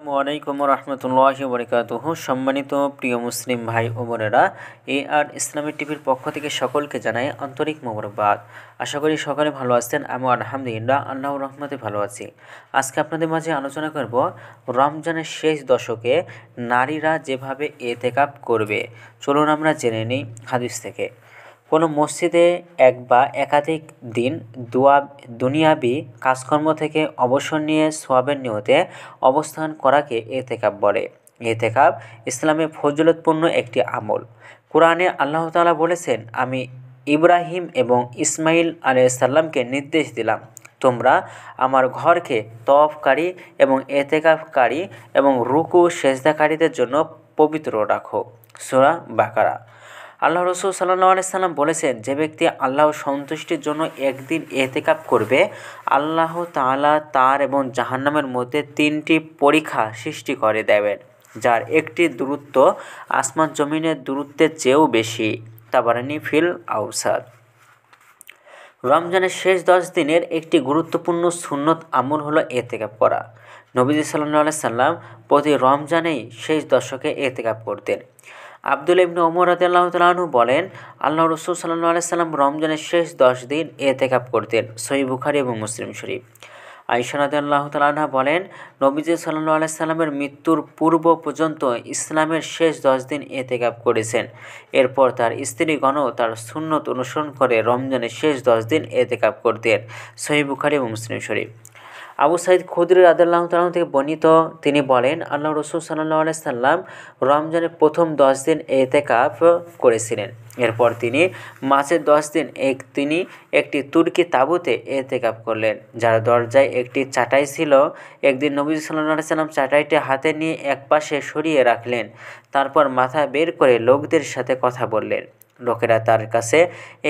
আসসালামু আলাইকুম রহমতুল্লাহি বরকাতুহু। সম্মানিত প্রিয় মুসলিম ভাই ও বোনেরা, আর ইসলামী টিভির পক্ষ থেকে সকলকে জানাই আন্তরিক মোবারকবাদ। আশা করি সকলে ভালো আছেন। আমি আলহামদুলিল্লাহ আল্লাহর রহমতে ভালো আছি। আজকে আপনাদের মাঝে আলোচনা করব রমজানের শেষ দশকে নারীরা যেভাবে এতেকাফ করবে। চলুন আমরা জেনে নিই হাদিস থেকে। কোনো মসজিদে এক বা একাধিক দিন দুনিয়াবি কাজকর্ম থেকে অবসর নিয়ে সোয়াবের নিয়তে অবস্থান করাকে এতেকাফ বলে। এতেকাফ ইসলামে ফজিলতপূর্ণ একটি আমল। কোরআনে আল্লাহ তাআলা বলেছেন, আমি ইব্রাহিম এবং ইসমাইল আলাইহিসসালামকে নির্দেশ দিলাম, তোমরা আমার ঘরকে তওয়াফকারী এবং এতেকাফকারী এবং রুকু সেজদাকারীদের জন্য পবিত্র রাখো। সূরা বাকারা। আল্লাহ রসুল সাল্লাল্লাহু আলাইহি সাল্লাম বলেছেন, যে ব্যক্তি আল্লাহর সন্তুষ্টির জন্য একদিন এতেকাফ করবে, আল্লাহ তাআলা তার এবং জাহান্নামের মধ্যে 3টি পরিখা সৃষ্টি করে দেবেন, যার একটি দূরত্ব আসমান জমিনের দূরত্বের চেয়েও বেশি। তাবারানী ফিল আউসাদ। রমজানের শেষ 10 দিনের একটি গুরুত্বপূর্ণ সুন্নত আমল হলো এতেকাফ করা। নবীজি সাল্লাল্লাহু আলাইহি সাল্লাম প্রতি রমজানেই শেষ দশকে এতেকাফ করতেন। আব্দুল্লাহ ইবনে ওমর রাদিয়াল্লাহু তাআলা আনহু বলেন, আল্লাহ রসুল সাল্লাল্লাহু আলাইহি সাল্লাম রমজানের শেষ 10 দিন এতেকাফ করতেন। সহিহ বুখারী এবং মুসলিম শরীফ। আয়েশা রাদিয়াল্লাহু তাআলা আনহা বলেন, নবীজি সাল্লাল্লাহু আলাইহি সাল্লামের মৃত্যুর পূর্ব পর্যন্ত ইসলামের শেষ 10 দিন এতেকাফ করেছেন। এরপর তার স্ত্রীগণও তার সুন্নত অনুসরণ করে রমজানের শেষ 10 দিন এতেকাফ করতেন। সহিহ বুখারী এবং মুসলিম শরীফ। আবু সাঈদ খুদরি রাদিয়াল্লাহু তাআলা থেকে বর্ণিত, তিনি বলেন, আল্লাহ রসুল সাল্লাল্লাহু আলাইহি সাল্লাম রমজানের প্রথম 10 দিন এতেকাফ করেছিলেন। এরপর তিনি মাঝের 10 দিন তিনি একটি তুর্কি তাঁবুতে এতেকাফ করলেন, যার দরজায় একটি চাটাই ছিল। একদিন নবী সাল্লাল্লাহু আলাইহি সাল্লাম চাটাইটি হাতে নিয়ে একপাশে সরিয়ে রাখলেন। তারপর মাথা বের করে লোকদের সাথে কথা বললেন। লোকেরা তার কাছে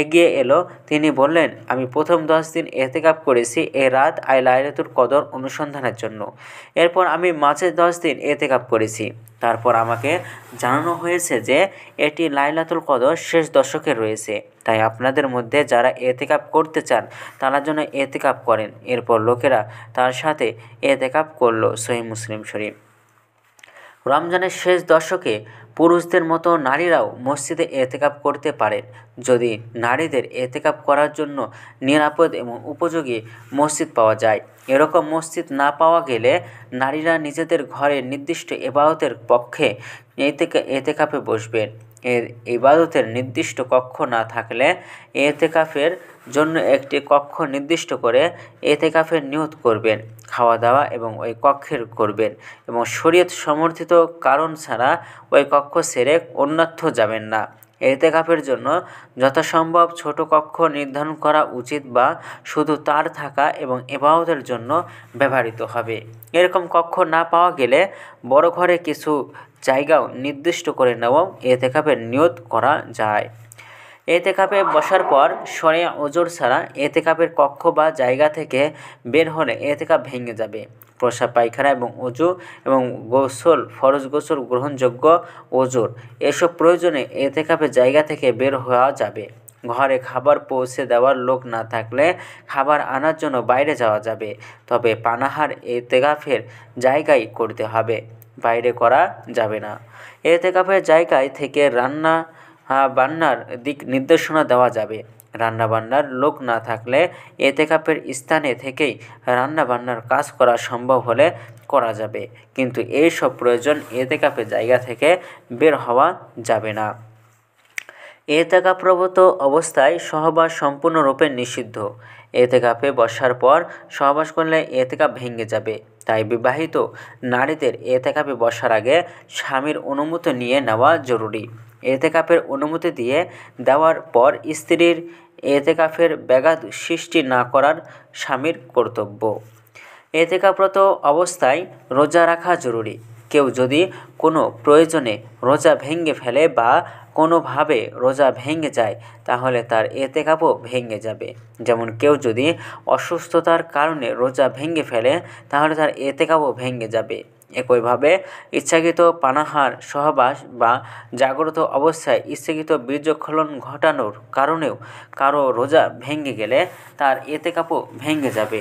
এগিয়ে এলো। তিনি বললেন, আমি প্রথম 10 দিন এতেকাফ করেছি এই রাত লাইলাতুল কদর অনুসন্ধানের জন্য। এরপর আমি মাঝের 10 দিন এতেকাফ করেছি। তারপর আমাকে জানানো হয়েছে যে এটি লাইলাতুল কদর শেষ দশকে রয়েছে। তাই আপনাদের মধ্যে যারা এতেকাফ করতে চান তারা যেন এতেকাফ করেন। এরপর লোকেরা তার সাথে এতেকাফ করল। সহিহ মুসলিম শরীফ। রমজানের শেষ দশকে পুরুষদের মতো নারীরাও মসজিদে এতেকাফ করতে পারেন, যদি নারীদের এতেকাফ করার জন্য নিরাপদ এবং উপযোগী মসজিদ পাওয়া যায়। এরকম মসজিদ না পাওয়া গেলে নারীরা নিজেদের ঘরের নির্দিষ্ট ইবাদতের পক্ষে এতেকাফে বসবেন। ইবাদতের নির্দিষ্ট কক্ষ না থাকলে এতেকাফের জন্য একটি কক্ষ নির্দিষ্ট করে এতেকাফের নিয়ত করবেন। খাওয়া দাওয়া এবং ওই কক্ষের করবেন এবং শরীয়ত সমর্থিত কারণ ছাড়া ওই কক্ষ ছেড়ে অন্যত্র যাবেন না। এতেকাফের জন্য যথাসম্ভব ছোট কক্ষ নির্ধারণ করা উচিত, বা শুধু তার থাকা এবং ইবাদতের জন্য ব্যবহৃত হবে। এরকম কক্ষ না পাওয়া গেলে বড় ঘরে কিছু জায়গাও নির্দিষ্ট করে নেওয়াও এতেকাফের নিয়ত করা যায়। এতেকাফে বসার পর শরীআ ওজর ছাড়া এতেকাফের কক্ষ বা জায়গা থেকে বের হলে এতেকাফ ভেঙে যাবে। প্রস্রাব পায়খানা এবং ওযু এবং গোসল, ফরজ গোসল, গ্রহণযোগ্য ওজর, এসব প্রয়োজনে এতেকাফের জায়গা থেকে বের হওয়া যাবে। ঘরে খাবার পৌঁছে দেওয়ার লোক না থাকলে খাবার আনার জন্য বাইরে যাওয়া যাবে, তবে পানাহার এতেকাফের জায়গায় করতে হবে, বাইরে করা যাবে না। এতেকাফের জায়গায় থেকে বান্নার দিক নির্দেশনা দেওয়া যাবে। রান্নাবান্নার লোক না থাকলে এতেকাফের স্থানে থেকেই রান্নাবান্নার কাজ করা সম্ভব হলে করা যাবে, কিন্তু এই সব প্রয়োজন এতেকাফের জায়গা থেকে বের হওয়া যাবে না। এতেকাফরত অবস্থায় সহবাস সম্পূর্ণরূপে নিষিদ্ধ। এতেকাফে বসার পর সহবাস করলে এতেকাফ ভেঙে যাবে। তাই বিবাহিত নারীদের এতেকাফে বসার আগে স্বামীর অনুমতি নিয়ে নেওয়া জরুরি। এতেকাফের অনুমতি দেওয়ার পর স্ত্রীর এতেকাফের ব্যাঘাত সৃষ্টি না করার স্বামীর কর্তব্য। এতেকাফরত অবস্থায় রোজা রাখা জরুরি। কেউ যদি কোনো প্রয়োজনে রোজা ভেঙে ফেলে বা কোনোভাবে রোজা ভেঙে যায়, তাহলে তার এতেকাফও ভেঙে যাবে। যেমন কেউ যদি অসুস্থতার কারণে রোজা ভেঙে ফেলে, তাহলে তার এতেকাফও ভেঙে যাবে। একইভাবে ইচ্ছাকৃত পানাহার, সহবাস বা জাগ্রত অবস্থায় ইচ্ছাকৃত বীর্যস্খলন ঘটানোর কারণেও কারো রোজা ভেঙে গেলে তার এতেকাফও ভেঙে যাবে।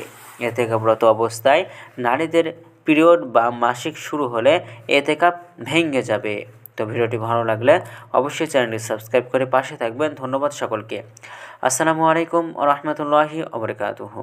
এতেকাফরত অবস্থায় নারীদের পিরিয়ড বা মাসিক শুরু হলে এতেকাফ ভেঙে যাবে। তো ভিডিওটি ভালো লাগলে অবশ্যই চ্যানেলটি সাবস্ক্রাইব করে পাশে থাকবেন। ধন্যবাদ সকলকে। আসসালামু আলাইকুম ওয়া রাহমাতুল্লাহি ওয়া বারাকাতুহু।